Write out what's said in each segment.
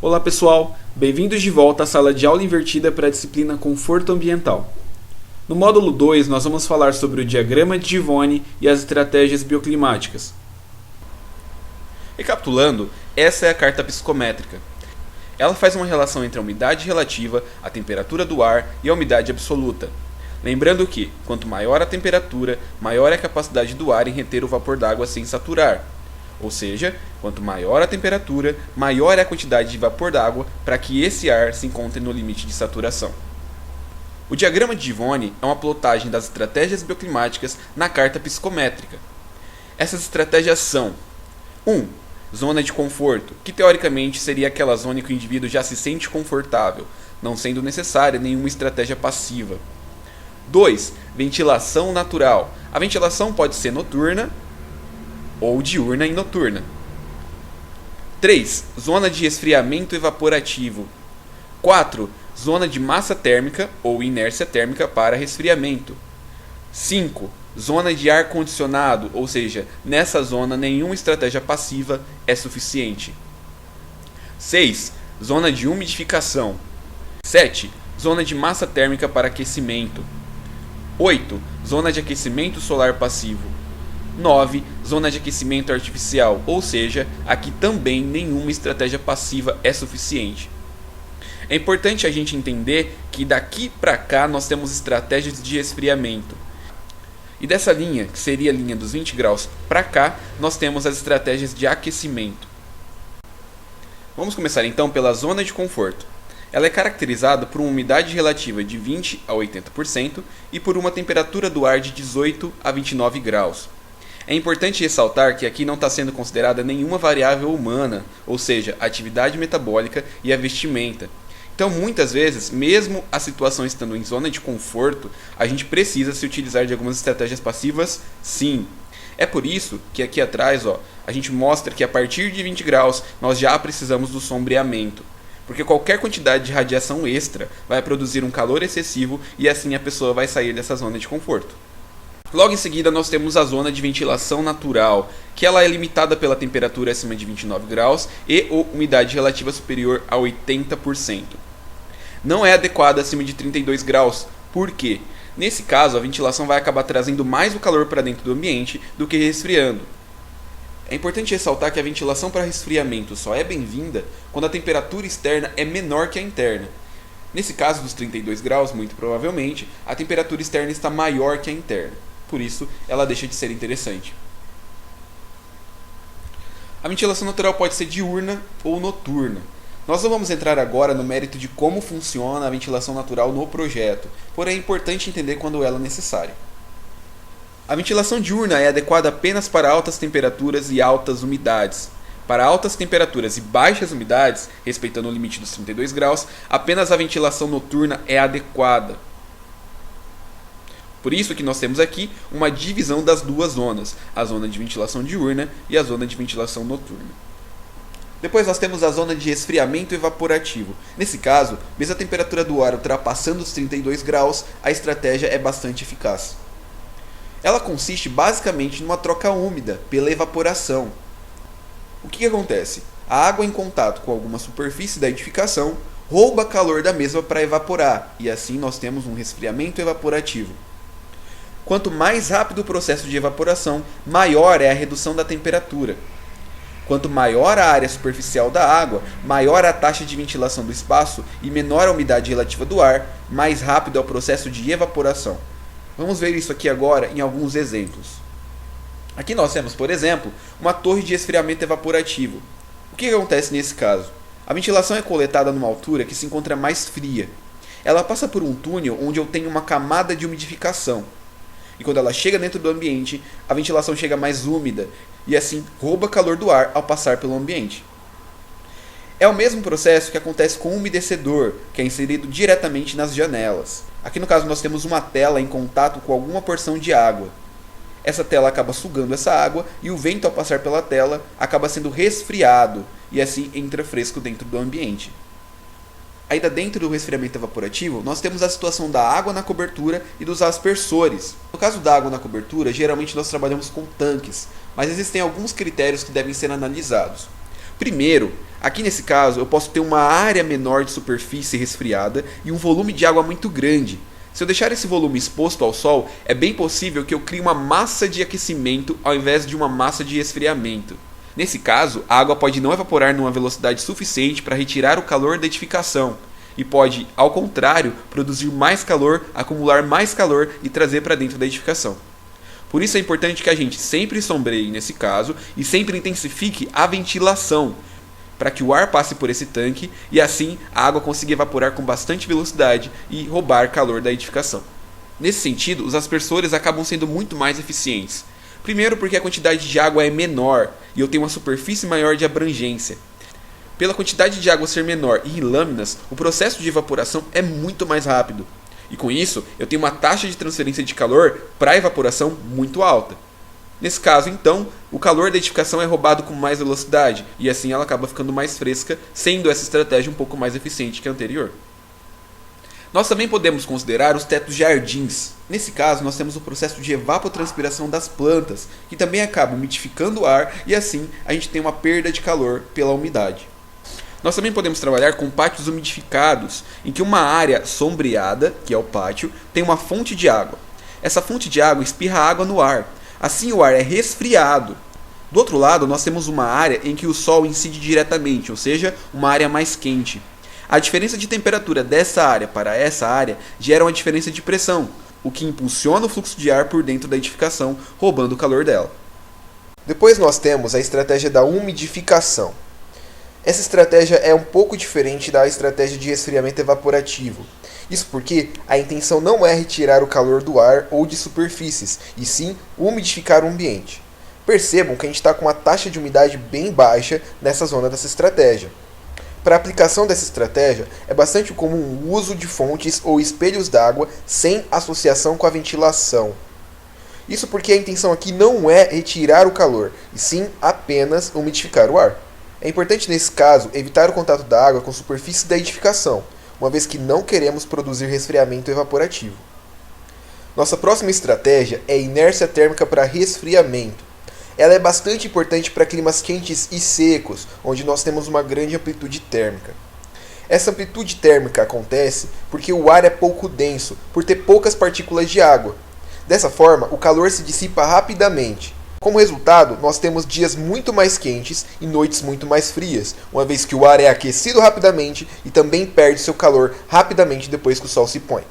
Olá pessoal, bem-vindos de volta à sala de aula invertida para a disciplina Conforto Ambiental. No módulo 2 nós vamos falar sobre o diagrama de Givoni e as estratégias bioclimáticas. Recapitulando, essa é a carta psicométrica. Ela faz uma relação entre a umidade relativa, a temperatura do ar e a umidade absoluta. Lembrando que, quanto maior a temperatura, maior é a capacidade do ar em reter o vapor d'água sem saturar. Ou seja, quanto maior a temperatura, maior é a quantidade de vapor d'água para que esse ar se encontre no limite de saturação. O diagrama de Givoni é uma plotagem das estratégias bioclimáticas na carta psicométrica. Essas estratégias são 1. Zona de conforto, que teoricamente seria aquela zona em que o indivíduo já se sente confortável, não sendo necessária nenhuma estratégia passiva. 2. Ventilação natural. A ventilação pode ser noturna ou diurna e noturna. 3. Zona de esfriamento evaporativo. 4. Zona de massa térmica ou inércia térmica para resfriamento. 5. Zona de ar condicionado, ou seja, nessa zona nenhuma estratégia passiva é suficiente. 6. Zona de umidificação. 7. Zona de massa térmica para aquecimento. 8. Zona de aquecimento solar passivo. 9. Zona de aquecimento artificial, ou seja, aqui também nenhuma estratégia passiva é suficiente. É importante a gente entender que daqui para cá nós temos estratégias de esfriamento. E dessa linha, que seria a linha dos 20 graus para cá, nós temos as estratégias de aquecimento. Vamos começar então pela zona de conforto. Ela é caracterizada por uma umidade relativa de 20 a 80% e por uma temperatura do ar de 18 a 29 graus. É importante ressaltar que aqui não está sendo considerada nenhuma variável humana, ou seja, a atividade metabólica e a vestimenta. Então, muitas vezes, mesmo a situação estando em zona de conforto, a gente precisa se utilizar de algumas estratégias passivas, sim. É por isso que aqui atrás a gente mostra que a partir de 20 graus nós já precisamos do sombreamento. Porque qualquer quantidade de radiação extra vai produzir um calor excessivo e assim a pessoa vai sair dessa zona de conforto. Logo em seguida nós temos a zona de ventilação natural, que ela é limitada pela temperatura acima de 29 graus e ou umidade relativa superior a 80%. Não é adequada acima de 32 graus, por quê? Nesse caso a ventilação vai acabar trazendo mais o calor para dentro do ambiente do que resfriando. É importante ressaltar que a ventilação para resfriamento só é bem-vinda quando a temperatura externa é menor que a interna. Nesse caso dos 32 graus, muito provavelmente, a temperatura externa está maior que a interna. Por isso, ela deixa de ser interessante. A ventilação natural pode ser diurna ou noturna. Nós não vamos entrar agora no mérito de como funciona a ventilação natural no projeto, porém é importante entender quando ela é necessária. A ventilação diurna é adequada apenas para altas temperaturas e altas umidades. Para altas temperaturas e baixas umidades, respeitando o limite dos 32 graus, apenas a ventilação noturna é adequada. Por isso que nós temos aqui uma divisão das duas zonas, a zona de ventilação diurna e a zona de ventilação noturna. Depois nós temos a zona de esfriamento evaporativo. Nesse caso, mesmo a temperatura do ar ultrapassando os 32 graus, a estratégia é bastante eficaz. Ela consiste basicamente numa troca úmida pela evaporação. O que acontece? A água em contato com alguma superfície da edificação rouba calor da mesma para evaporar, e assim nós temos um resfriamento evaporativo. Quanto mais rápido o processo de evaporação, maior é a redução da temperatura. Quanto maior a área superficial da água, maior a taxa de ventilação do espaço e menor a umidade relativa do ar, mais rápido é o processo de evaporação. Vamos ver isso aqui agora em alguns exemplos. Aqui nós temos, por exemplo, uma torre de esfriamento evaporativo. O que acontece nesse caso? A ventilação é coletada numa altura que se encontra mais fria. Ela passa por um túnel onde eu tenho uma camada de umidificação. E quando ela chega dentro do ambiente, a ventilação chega mais úmida e assim rouba calor do ar ao passar pelo ambiente. É o mesmo processo que acontece com o umedecedor, que é inserido diretamente nas janelas. Aqui no caso nós temos uma tela em contato com alguma porção de água. Essa tela acaba sugando essa água e o vento ao passar pela tela acaba sendo resfriado e assim entra fresco dentro do ambiente. Ainda dentro do resfriamento evaporativo, nós temos a situação da água na cobertura e dos aspersores. No caso da água na cobertura, geralmente nós trabalhamos com tanques, mas existem alguns critérios que devem ser analisados. Primeiro, aqui nesse caso eu posso ter uma área menor de superfície resfriada e um volume de água muito grande. Se eu deixar esse volume exposto ao sol, é bem possível que eu crie uma massa de aquecimento ao invés de uma massa de resfriamento. Nesse caso, a água pode não evaporar numa velocidade suficiente para retirar o calor da edificação e pode, ao contrário, produzir mais calor, acumular mais calor e trazer para dentro da edificação. Por isso é importante que a gente sempre sombreie nesse caso e sempre intensifique a ventilação, para que o ar passe por esse tanque e assim a água consiga evaporar com bastante velocidade e roubar calor da edificação. Nesse sentido, os aspersores acabam sendo muito mais eficientes. Primeiro porque a quantidade de água é menor e eu tenho uma superfície maior de abrangência. Pela quantidade de água ser menor e em lâminas, o processo de evaporação é muito mais rápido. E com isso, eu tenho uma taxa de transferência de calor para a evaporação muito alta. Nesse caso, então, o calor da edificação é roubado com mais velocidade e assim ela acaba ficando mais fresca, sendo essa estratégia um pouco mais eficiente que a anterior. Nós também podemos considerar os tetos de jardins. Nesse caso, nós temos o processo de evapotranspiração das plantas, que também acaba umidificando o ar e assim a gente tem uma perda de calor pela umidade. Nós também podemos trabalhar com pátios umidificados, em que uma área sombreada, que é o pátio, tem uma fonte de água. Essa fonte de água espirra água no ar. Assim o ar é resfriado. Do outro lado, nós temos uma área em que o sol incide diretamente, ou seja, uma área mais quente. A diferença de temperatura dessa área para essa área gera uma diferença de pressão, o que impulsiona o fluxo de ar por dentro da edificação, roubando o calor dela. Depois nós temos a estratégia da umidificação. Essa estratégia é um pouco diferente da estratégia de resfriamento evaporativo. Isso porque a intenção não é retirar o calor do ar ou de superfícies, e sim umidificar o ambiente. Percebam que a gente está com uma taxa de umidade bem baixa nessa zona dessa estratégia. Para a aplicação dessa estratégia, é bastante comum o uso de fontes ou espelhos d'água sem associação com a ventilação. Isso porque a intenção aqui não é retirar o calor, e sim apenas umidificar o ar. É importante nesse caso evitar o contato da água com a superfície da edificação, uma vez que não queremos produzir resfriamento evaporativo. Nossa próxima estratégia é a inércia térmica para resfriamento. Ela é bastante importante para climas quentes e secos, onde nós temos uma grande amplitude térmica. Essa amplitude térmica acontece porque o ar é pouco denso, por ter poucas partículas de água. Dessa forma, o calor se dissipa rapidamente. Como resultado, nós temos dias muito mais quentes e noites muito mais frias, uma vez que o ar é aquecido rapidamente e também perde seu calor rapidamente depois que o sol se põe.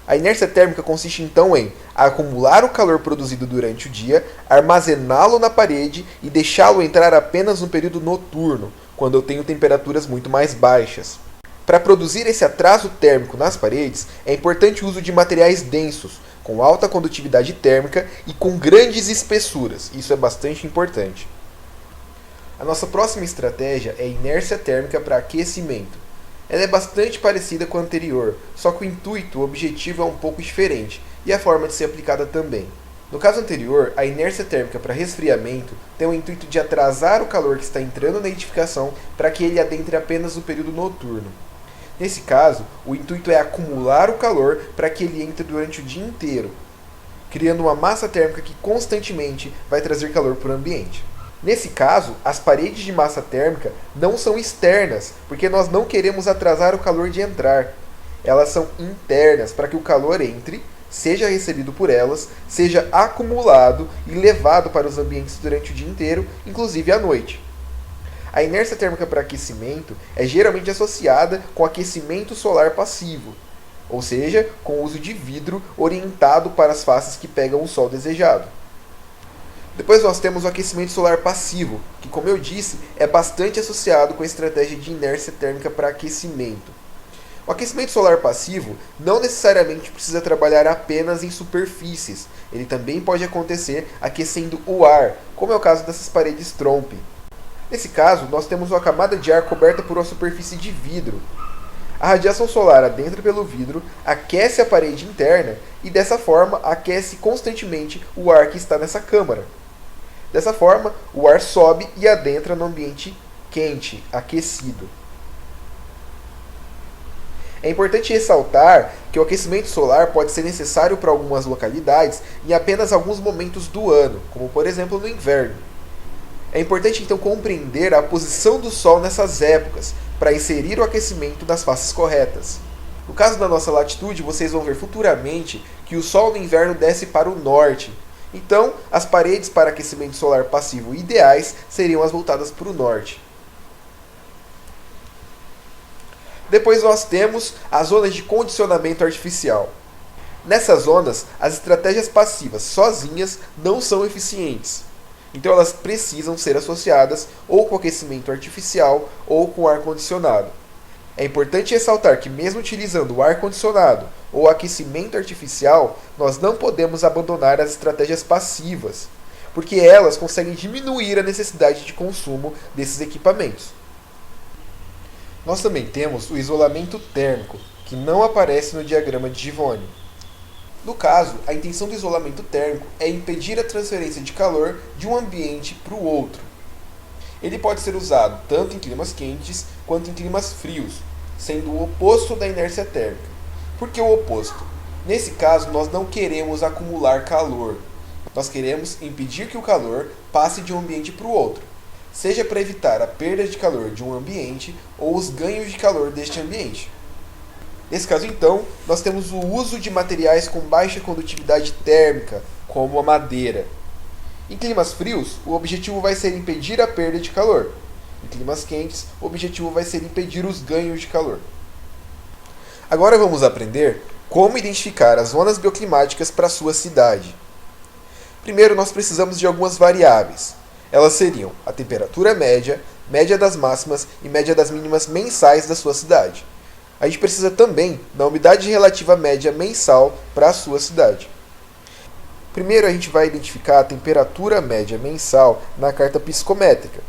A inércia térmica consiste então em acumular o calor produzido durante o dia, armazená-lo na parede e deixá-lo entrar apenas no período noturno, quando eu tenho temperaturas muito mais baixas. Para produzir esse atraso térmico nas paredes, é importante o uso de materiais densos, com alta condutividade térmica e com grandes espessuras. Isso é bastante importante. A nossa próxima estratégia é a inércia térmica para aquecimento. Ela é bastante parecida com a anterior, só que o intuito, o objetivo é um pouco diferente, e a forma de ser aplicada também. No caso anterior, a inércia térmica para resfriamento tem o intuito de atrasar o calor que está entrando na edificação para que ele adentre apenas no período noturno. Nesse caso, o intuito é acumular o calor para que ele entre durante o dia inteiro, criando uma massa térmica que constantemente vai trazer calor para o ambiente. Nesse caso, as paredes de massa térmica não são externas, porque nós não queremos atrasar o calor de entrar. Elas são internas, para que o calor entre, seja recebido por elas, seja acumulado e levado para os ambientes durante o dia inteiro, inclusive à noite. A inércia térmica para aquecimento é geralmente associada com aquecimento solar passivo, ou seja, com o uso de vidro orientado para as faces que pegam o sol desejado. Depois nós temos o aquecimento solar passivo, que, como eu disse, é bastante associado com a estratégia de inércia térmica para aquecimento. O aquecimento solar passivo não necessariamente precisa trabalhar apenas em superfícies, ele também pode acontecer aquecendo o ar, como é o caso dessas paredes trompe. Nesse caso, nós temos uma camada de ar coberta por uma superfície de vidro. A radiação solar adentra pelo vidro, aquece a parede interna e dessa forma aquece constantemente o ar que está nessa câmara. Dessa forma, o ar sobe e adentra no ambiente quente, aquecido. É importante ressaltar que o aquecimento solar pode ser necessário para algumas localidades em apenas alguns momentos do ano, como por exemplo no inverno. É importante então compreender a posição do Sol nessas épocas, para inserir o aquecimento nas faces corretas. No caso da nossa latitude, vocês vão ver futuramente que o Sol no inverno desce para o norte. Então, as paredes para aquecimento solar passivo ideais seriam as voltadas para o norte. Depois nós temos as zonas de condicionamento artificial. Nessas zonas, as estratégias passivas sozinhas não são eficientes. Então elas precisam ser associadas ou com aquecimento artificial ou com ar-condicionado. É importante ressaltar que mesmo utilizando o ar-condicionado ou aquecimento artificial, nós não podemos abandonar as estratégias passivas, porque elas conseguem diminuir a necessidade de consumo desses equipamentos. Nós também temos o isolamento térmico, que não aparece no diagrama de Givoni. No caso, a intenção do isolamento térmico é impedir a transferência de calor de um ambiente para o outro. Ele pode ser usado tanto em climas quentes quanto em climas frios, sendo o oposto da inércia térmica. Por que o oposto? Nesse caso, nós não queremos acumular calor. Nós queremos impedir que o calor passe de um ambiente para o outro, seja para evitar a perda de calor de um ambiente ou os ganhos de calor deste ambiente. Nesse caso, então, nós temos o uso de materiais com baixa condutividade térmica, como a madeira. Em climas frios, o objetivo vai ser impedir a perda de calor. Em climas quentes, o objetivo vai ser impedir os ganhos de calor. Agora vamos aprender como identificar as zonas bioclimáticas para a sua cidade. Primeiro, nós precisamos de algumas variáveis. Elas seriam a temperatura média, média das máximas e média das mínimas mensais da sua cidade. A gente precisa também da umidade relativa média mensal para a sua cidade. Primeiro a gente vai identificar a temperatura média mensal na carta psicométrica.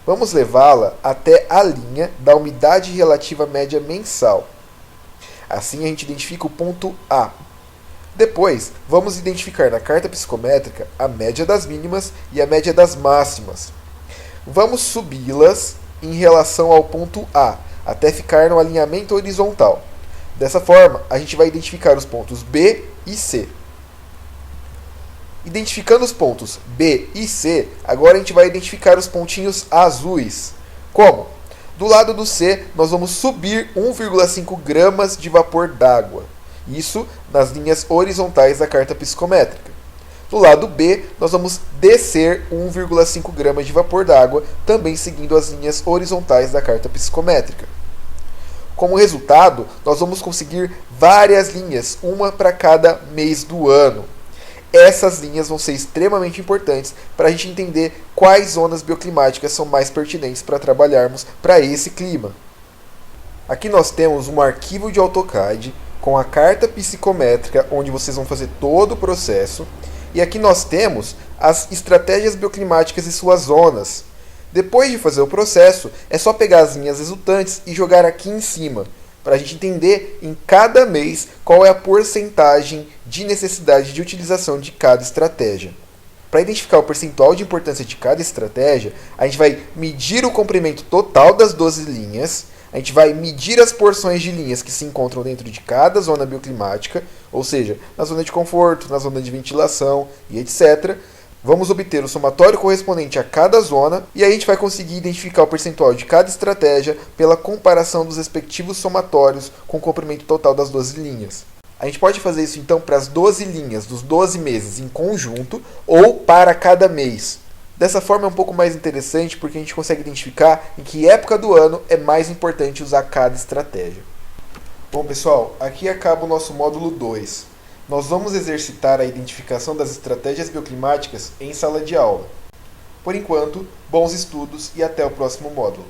Vamos levá-la até a linha da umidade relativa média mensal. Assim a gente identifica o ponto A. Depois, vamos identificar na carta psicométrica a média das mínimas e a média das máximas. Vamos subi-las em relação ao ponto A, até ficar no alinhamento horizontal. Dessa forma, a gente vai identificar os pontos B e C. Identificando os pontos B e C, agora a gente vai identificar os pontinhos azuis. Como? Do lado do C, nós vamos subir 1,5 gramas de vapor d'água. Isso nas linhas horizontais da carta psicométrica. Do lado B, nós vamos descer 1,5 gramas de vapor d'água, também seguindo as linhas horizontais da carta psicométrica. Como resultado, nós vamos conseguir várias linhas, uma para cada mês do ano. Essas linhas vão ser extremamente importantes para a gente entender quais zonas bioclimáticas são mais pertinentes para trabalharmos para esse clima. Aqui nós temos um arquivo de AutoCAD com a carta psicométrica, onde vocês vão fazer todo o processo. E aqui nós temos as estratégias bioclimáticas e suas zonas. Depois de fazer o processo, é só pegar as linhas resultantes e jogar aqui em cima, para a gente entender em cada mês qual é a porcentagem de necessidade de utilização de cada estratégia. Para identificar o percentual de importância de cada estratégia, a gente vai medir o comprimento total das 12 linhas, a gente vai medir as porções de linhas que se encontram dentro de cada zona bioclimática, ou seja, na zona de conforto, na zona de ventilação e etc. Vamos obter o somatório correspondente a cada zona e aí a gente vai conseguir identificar o percentual de cada estratégia pela comparação dos respectivos somatórios com o comprimento total das 12 linhas. A gente pode fazer isso então para as 12 linhas dos 12 meses em conjunto ou para cada mês. Dessa forma é um pouco mais interessante porque a gente consegue identificar em que época do ano é mais importante usar cada estratégia. Bom pessoal, aqui acaba o nosso módulo 2. Nós vamos exercitar a identificação das estratégias bioclimáticas em sala de aula. Por enquanto, bons estudos e até o próximo módulo.